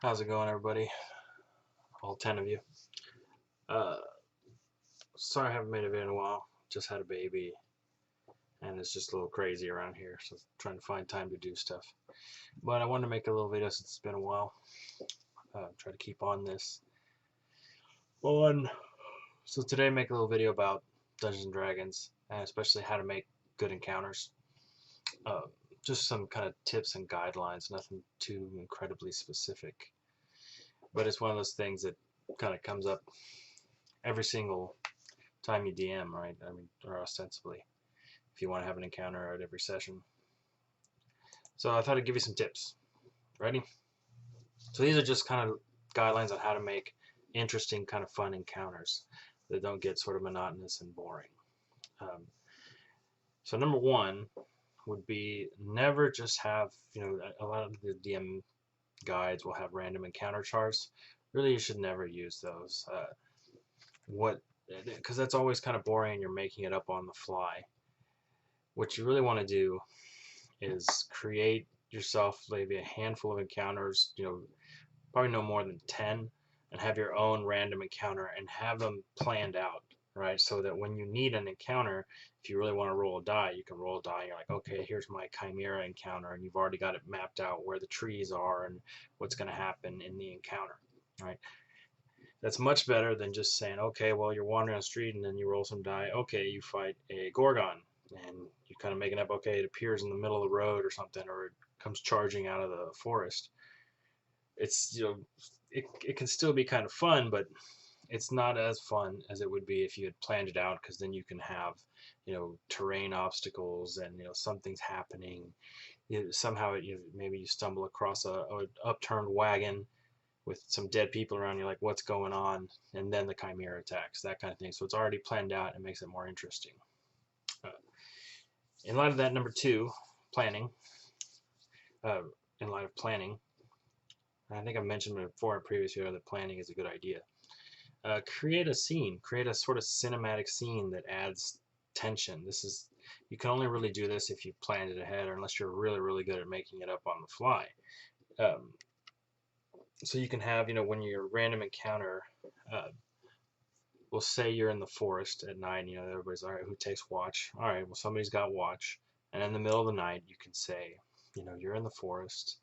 How's it going, everybody? All 10 of you. Sorry I haven't made a video in a while. Just had a baby, and it's just a little crazy around here, so trying to find time to do stuff. But I wanted to make a little video since it's been a while. Try to keep on this. So today, make a little video about Dungeons and Dragons, and especially how to make good encounters. Just some kind of tips and guidelines, nothing too incredibly specific. But it's one of those things that kind of comes up every single time you DM, right? I mean, or ostensibly, if you want to have an encounter at every session. So I thought I'd give you some tips. Ready? So these are just kind of guidelines on how to make interesting, kind of fun encounters that don't get sort of monotonous and boring. So number one would be never just have, a lot of the DM guides will have random encounter charts. Really, you should never use those. Because that's always kind of boring and you're making it up on the fly. What you really want to do is create yourself maybe a handful of encounters, probably no more than 10, and have your own random encounter and have them planned out, right? So that when you need an encounter, if you really want to roll a die, you can roll a die. You're like, okay, here's my chimera encounter, and you've already got it mapped out where the trees are and what's going to happen in the encounter, right? That's much better than just saying, okay, well, you're wandering on the street and then you roll some die. Okay, you fight a Gorgon, and you're kind of making up, okay, it appears in the middle of the road or something, or it comes charging out of the forest. It's, it can still be kind of fun, but it's not as fun as it would be if you had planned it out, because then you can have, terrain obstacles and, something's happening. Somehow, maybe you stumble across a upturned wagon with some dead people around, you're like, what's going on? And then the chimera attacks, that kind of thing. So it's already planned out and makes it more interesting. In light of that, number two, planning. In light of planning, I think I've mentioned before in a previous video that planning is a good idea. Create a scene, create a sort of cinematic scene that adds tension. You can only really do this if you've planned it ahead, or unless you're really, really good at making it up on the fly. So you can have, when your random encounter, we'll say you're in the forest at night, everybody's, all right, who takes watch? All right, well, somebody's got watch. And in the middle of the night, you can say, you're in the forest,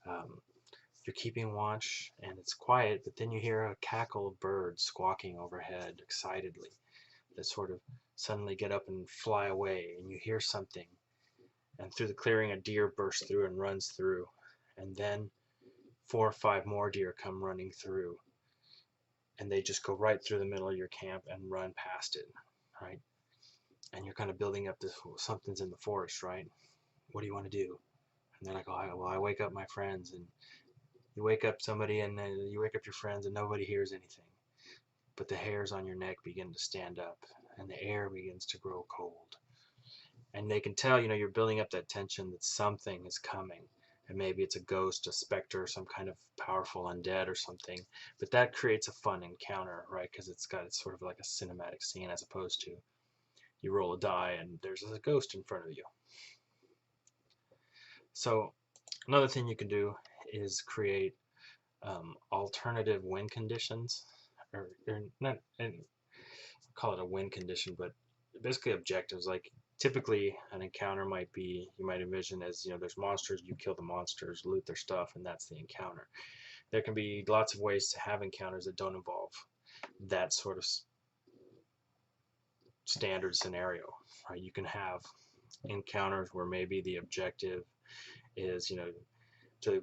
you're keeping watch, and it's quiet, but then you hear a cackle of birds squawking overhead excitedly that sort of suddenly get up and fly away, and you hear something. And through the clearing, a deer bursts through and runs through. And then 4 or 5 more deer come running through, and they just go right through the middle of your camp and run past it, right? And you're kind of building up this, something's in the forest, right? What do you want to do? And they're like, oh, well, I wake up my friends. And you wake up somebody, and you wake up your friends, and nobody hears anything. But the hairs on your neck begin to stand up, and the air begins to grow cold. And they can tell, you're building up that tension that something is coming. And maybe it's a ghost, a specter, some kind of powerful undead or something. But that creates a fun encounter, right? Because it's sort of like a cinematic scene, as opposed to you roll a die and there's a ghost in front of you. So another thing you can do is create alternative win conditions, or not, and call it a win condition, but basically objectives. Like, typically an encounter might be, you might envision as, there's monsters, you kill the monsters, loot their stuff, and that's the encounter. There can be lots of ways to have encounters that don't involve that sort of standard scenario, right? You can have encounters where maybe the objective is, to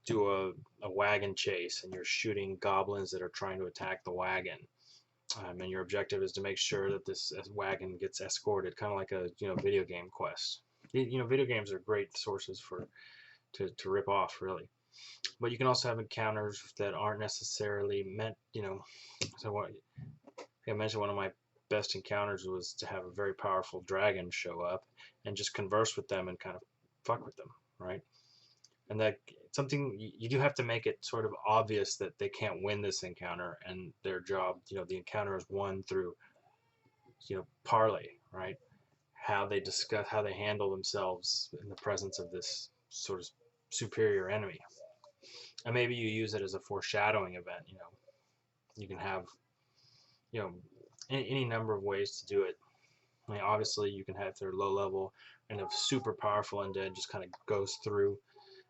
do a wagon chase, and you're shooting goblins that are trying to attack the wagon. And your objective is to make sure that this wagon gets escorted, kind of like a video game quest. Video games are great sources to rip off, really. But you can also have encounters that aren't necessarily meant, So I mentioned one of my best encounters was to have a very powerful dragon show up and just converse with them and kind of fuck with them, right? And that something you do have to make it sort of obvious that they can't win this encounter, and their job, the encounter is won through, parlay, right? How they handle themselves in the presence of this sort of superior enemy. And maybe you use it as a foreshadowing event. You can have, you know, any number of ways to do it. I mean, obviously, you can have their low level and a super powerful undead just kind of goes through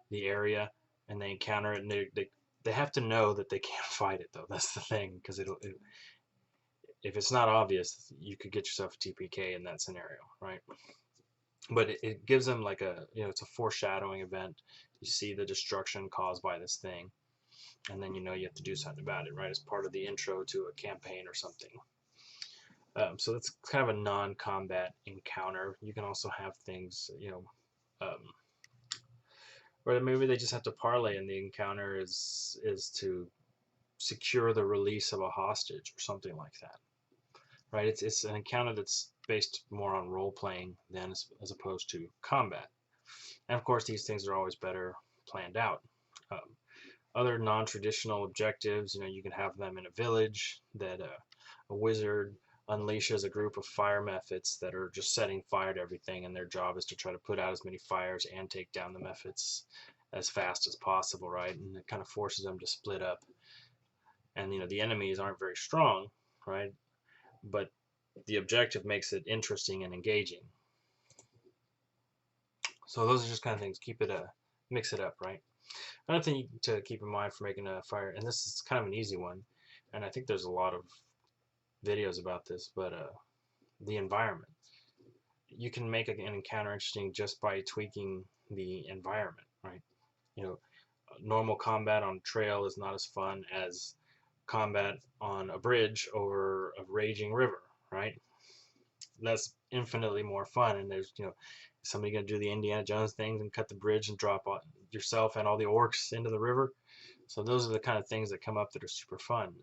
the area and they encounter it, and they have to know that they can't fight it, though. That's the thing, because if it's not obvious, you could get yourself a TPK in that scenario, right? But it gives them like it's a foreshadowing event. You see the destruction caused by this thing, and then you have to do something about it, right? As part of the intro to a campaign or something. So that's kind of a non-combat encounter. You can also have things, or maybe they just have to parlay, and the encounter is to secure the release of a hostage or something like that, right? It's an encounter that's based more on role playing than as opposed to combat. And of course, these things are always better planned out. Other non-traditional objectives, you can have them in a village that a wizard unleashes a group of fire methods that are just setting fire to everything, and their job is to try to put out as many fires and take down the methods as fast as possible, right? And it kind of forces them to split up. And the enemies aren't very strong, right? But the objective makes it interesting and engaging. So those are just kind of things. Mix it up, right? Another thing to keep in mind for making a fire, and this is kind of an easy one, and I think there's a lot of videos about this, but the environment. You can make an encounter interesting just by tweaking the environment, right? Normal combat on trail is not as fun as combat on a bridge over a raging river, right? That's infinitely more fun, and there's somebody gonna do the Indiana Jones things and cut the bridge and drop yourself and all the orcs into the river. So those are the kind of things that come up that are super fun.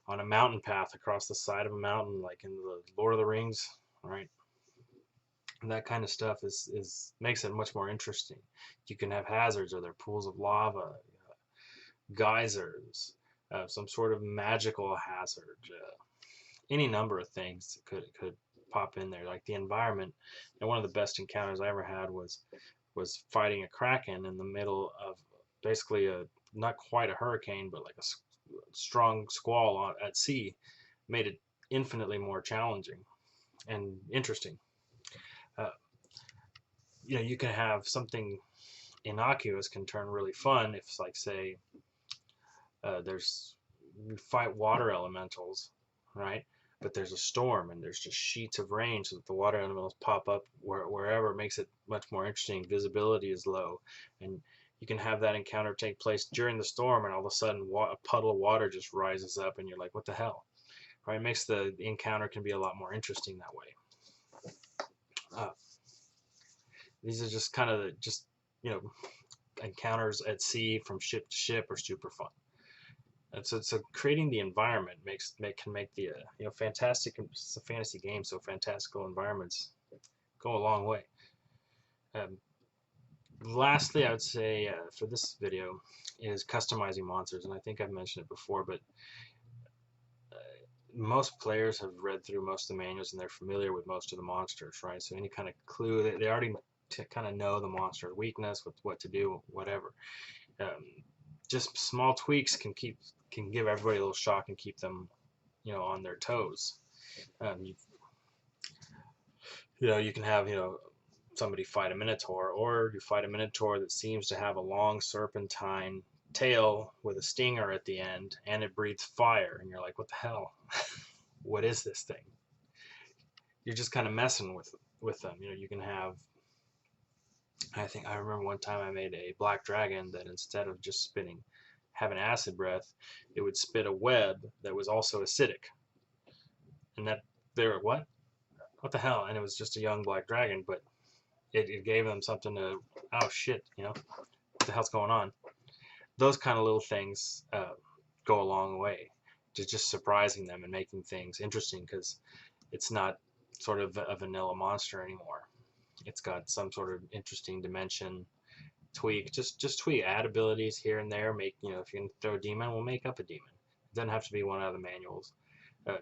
On a mountain path across the side of a mountain, like in the Lord of the Rings, right? And that kind of stuff makes it much more interesting. You can have hazards, or there are pools of lava, geysers, some sort of magical hazard, any number of things that could pop in there, like the environment. And one of the best encounters I ever had was fighting a kraken in the middle of basically not quite a hurricane, but like a strong squall at sea. Made it infinitely more challenging and interesting. You can have something innocuous can turn really fun if, like, say, you fight water elementals, right? But there's a storm and there's just sheets of rain, so that the water elementals pop up wherever. It makes it much more interesting. Visibility is low, and you can have that encounter take place during the storm, and all of a sudden a puddle of water just rises up, and you're like, what the hell? Right? It makes the encounter can be a lot more interesting that way. These are just kind of encounters at sea from ship to ship are super fun. And so creating the environment can make the fantastic. It's a fantasy game, so fantastical environments go a long way. Lastly, I would say for this video is customizing monsters, and I think I've mentioned it before, but most players have read through most of the manuals and they're familiar with most of the monsters, right? So any kind of clue, they already kind of know the monster's weakness, what to do, whatever. Just small tweaks can give everybody a little shock and keep them, on their toes. You can have somebody fight a minotaur, or you fight a minotaur that seems to have a long serpentine tail with a stinger at the end, and it breathes fire, and you're like, what the hell? What is this thing? You're just kind of messing with them. You can have. I remember one time I made a black dragon that instead of just having acid breath, it would spit a web that was also acidic. And that they were, what the hell? And it was just a young black dragon, but it gave them something to, oh shit, what the hell's going on? Those kind of little things go a long way to just surprising them and making things interesting, because it's not sort of a vanilla monster anymore. It's got some sort of interesting dimension tweak, just tweak, add abilities here and there. Make, if you can throw a demon, we'll make up a demon. It doesn't have to be one out of the manuals.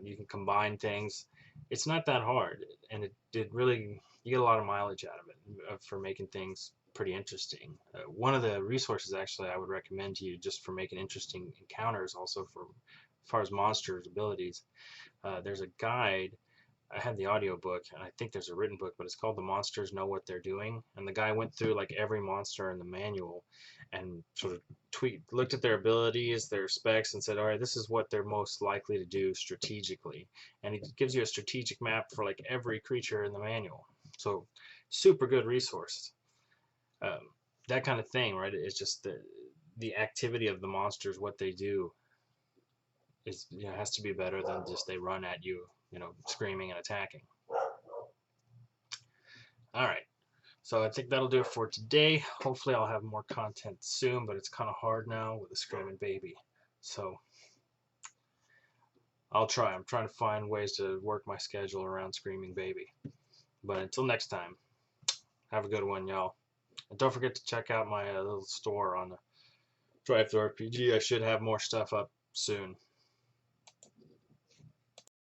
You can combine things. It's not that hard, and it really, you get a lot of mileage out of it for making things pretty interesting. One of the resources actually I would recommend to you just for making interesting encounters, also for as far as monsters abilities. There's a guide. I had the audio book, and I think there's a written book, but it's called The Monsters Know What They're Doing. And the guy went through like every monster in the manual and sort of looked at their abilities, their specs, and said, all right, this is what they're most likely to do strategically. And he gives you a strategic map for like every creature in the manual. So super good resource. Um, that kind of thing, right? It's just the activity of the monsters, what they do, is, has to be better than just they run at you, screaming and attacking. All right. So I think that'll do it for today. Hopefully I'll have more content soon, but it's kind of hard now with a screaming baby. So I'll try. I'm trying to find ways to work my schedule around screaming baby. But until next time, have a good one, y'all. And don't forget to check out my little store on the drivethrurpg. I should have more stuff up soon.